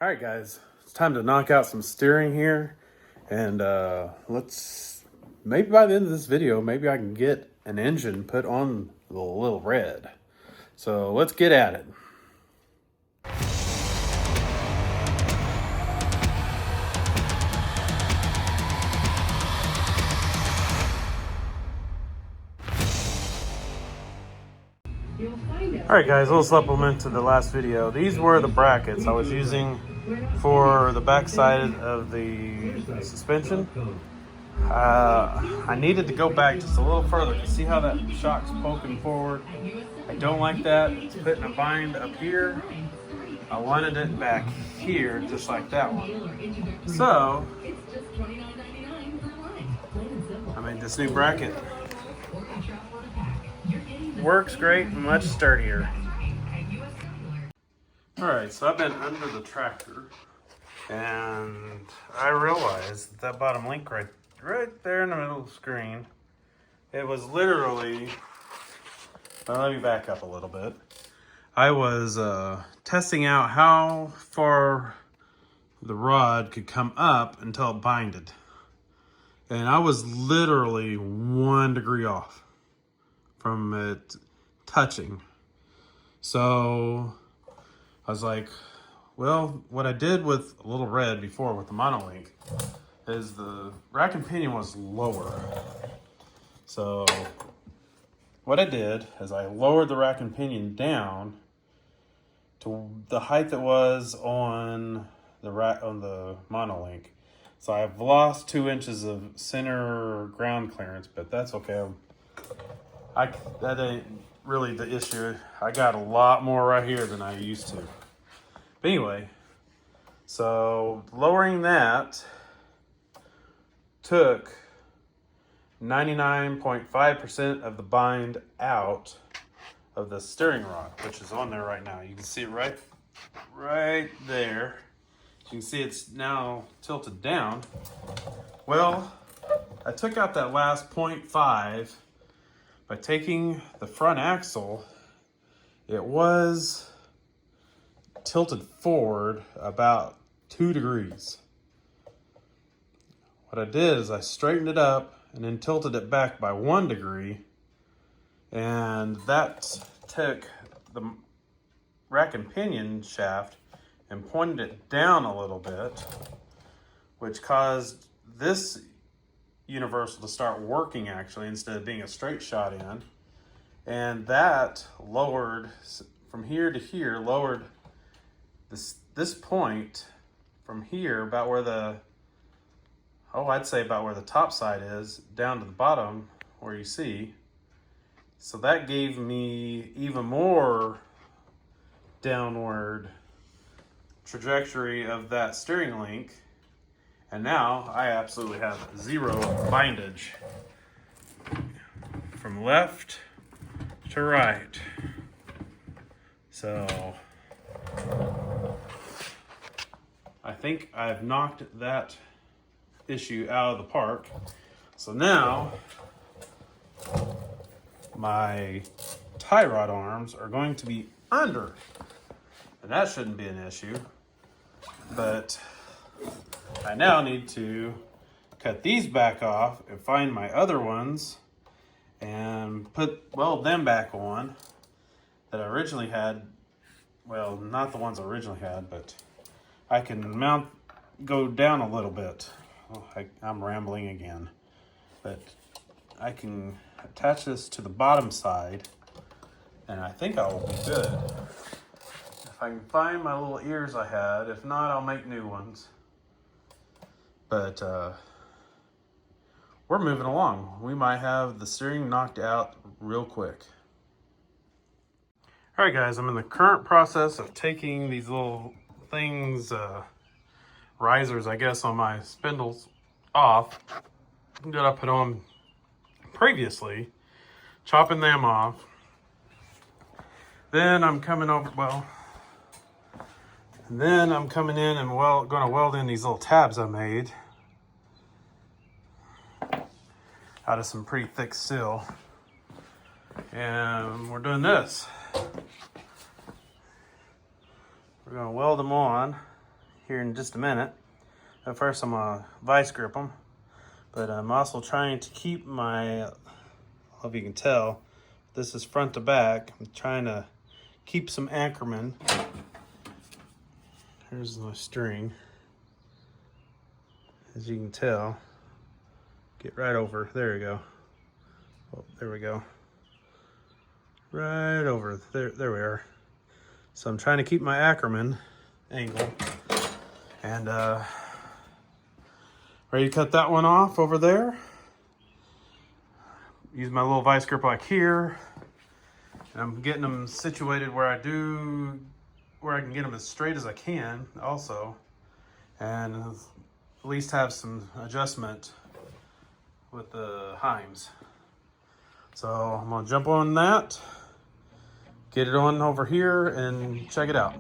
All right, guys, it's time to knock out some steering here. And maybe by the end of this video, maybe I can get an engine put on the little red. So let's get at it. All right, guys, a little supplement to the last video. These were the brackets I was using for the back side of the suspension. I needed to go back just a little further to see how that shock's poking forward. I don't like that. It's putting a bind up here. I wanted it back here, just like that one. So I made this new bracket. Works great, much sturdier. Alright, so I've been under the tractor and I realized that bottom link right there in the middle of the screen, it was literally, let me back up a little bit. I was testing out how far the rod could come up until it binded. And I was literally 1 degree off from it touching. So I was like, well, what I did with a little red before with the monolink is the rack and pinion was lower. So what I did is I lowered the rack and pinion down to the height that was on the monolink. So I've lost 2 inches of center ground clearance, but that's okay. That ain't really the issue. I got a lot more right here than I used to. But anyway, so lowering that took 99.5% of the bind out of the steering rod, which is on there right now. You can see it right there. You can see it's now tilted down. Well, I took out that last 0.5 by taking the front axle. It was tilted forward about 2 degrees. What I did is I straightened it up and then tilted it back by 1 degree, and that took the rack and pinion shaft and pointed it down a little bit, which caused this universal to start working actually instead of being a straight shot in. And that lowered from here to here, lowered this point from here about where I'd say about where the top side is, down to the bottom where you see. So that gave me even more downward trajectory of that steering link. And now I absolutely have 0 bindage from left to right. So I think I've knocked that issue out of the park. So now my tie rod arms are going to be under, and that shouldn't be an issue. But I now need to cut these back off and find my other ones and weld them back on that I originally had. Well, not the ones I originally had, but I can go down a little bit. Oh, I'm rambling again, but I can attach this to the bottom side and I think I will be good. If I can find my little ears I had, if not, I'll make new ones. But we're moving along. We might have the steering knocked out real quick. All right, guys, I'm in the current process of taking these little things, risers, I guess, on my spindles off that I put on previously, chopping them off. Then I'm coming in and going to weld in these little tabs I made out of some pretty thick steel. And we're doing this. We're going to weld them on here in just a minute. At first I'm gonna vice grip them, but I'm also trying to keep my, I don't know if you can tell, this is front to back. I'm trying to keep some Ackerman. Here's my string. As you can tell, get right over, there we go. Oh, there we go. Right over, there we are. So I'm trying to keep my Ackerman angle, and ready to cut that one off over there. Use my little vice grip like here. And I'm getting them situated where I can get them as straight as I can also, and at least have some adjustment with the heims. So I'm gonna jump on that, get it on over here, and check it out.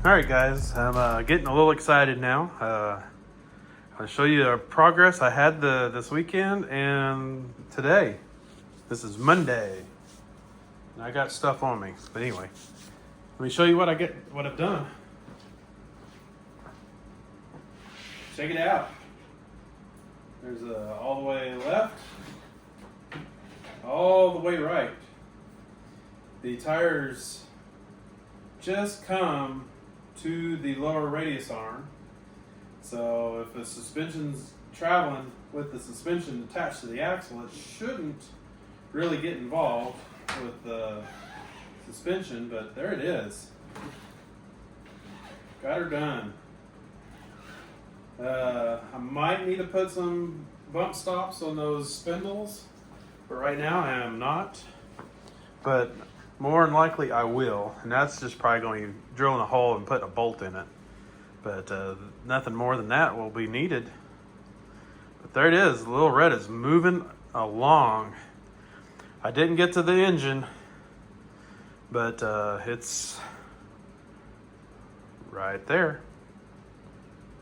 All right, guys, I'm getting a little excited now. I'll show you the progress I had this weekend and today. This is Monday. And I got stuff on me, but anyway, let me show you what I've done. Check it out. There's all the way left, all the way right. The tires just come to the lower radius arm. So if the suspension's traveling with the suspension attached to the axle, it shouldn't really get involved with the suspension, but there it is. Got her done. I might need to put some bump stops on those spindles, but right now I am not. But more than likely I will, and that's just probably going to be drilling a hole and putting a bolt in it. But nothing more than that will be needed. But there it is. The little red is moving along. I didn't get to the engine, but it's right there.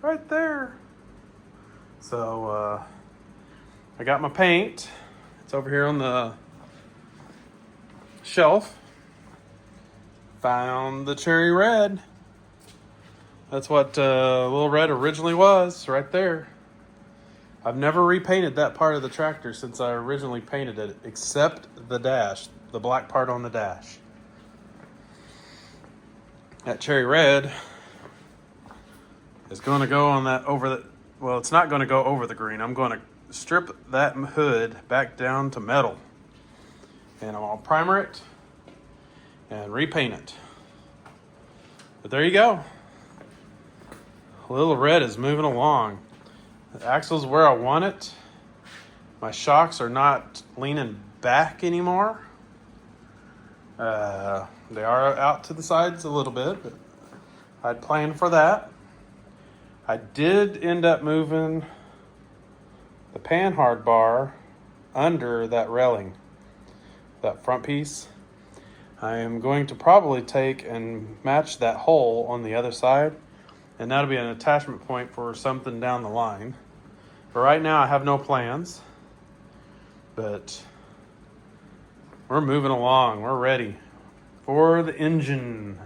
Right there. So I got my paint. It's over here on the shelf. Found the cherry red. That's what little red originally was, right there. I've never repainted that part of the tractor since I originally painted it, except the dash, the black part on the dash. That cherry red is going to go on that well, it's not going to go over the green. I'm going to strip that hood back down to metal. And I'll primer it and repaint it. But there you go. Little red is moving along. The axle's where I want it. My shocks are not leaning back anymore. They are out to the sides a little bit, but I'd planned for that. I did end up moving the panhard bar under that railing, that front piece. I am going to probably take and match that hole on the other side, and that'll be an attachment point for something down the line. But right now I have no plans, but we're moving along. We're ready for the engine.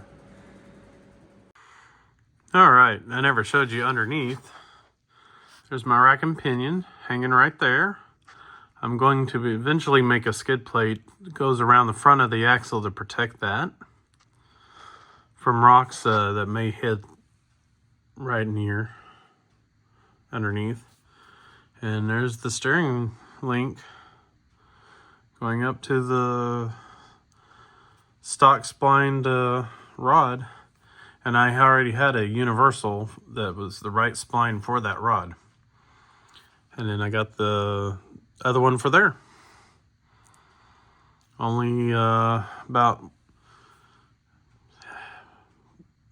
All right, I never showed you underneath. There's my rack and pinion hanging right there. I'm going to eventually make a skid plate that goes around the front of the axle to protect that from rocks that may hit right in here underneath. And there's the steering link going up to the stock splined rod. And I already had a universal that was the right spline for that rod. And then I got the other one for there. Only about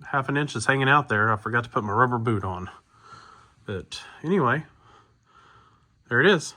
half an inch is hanging out there. I forgot to put my rubber boot on. But anyway, there it is.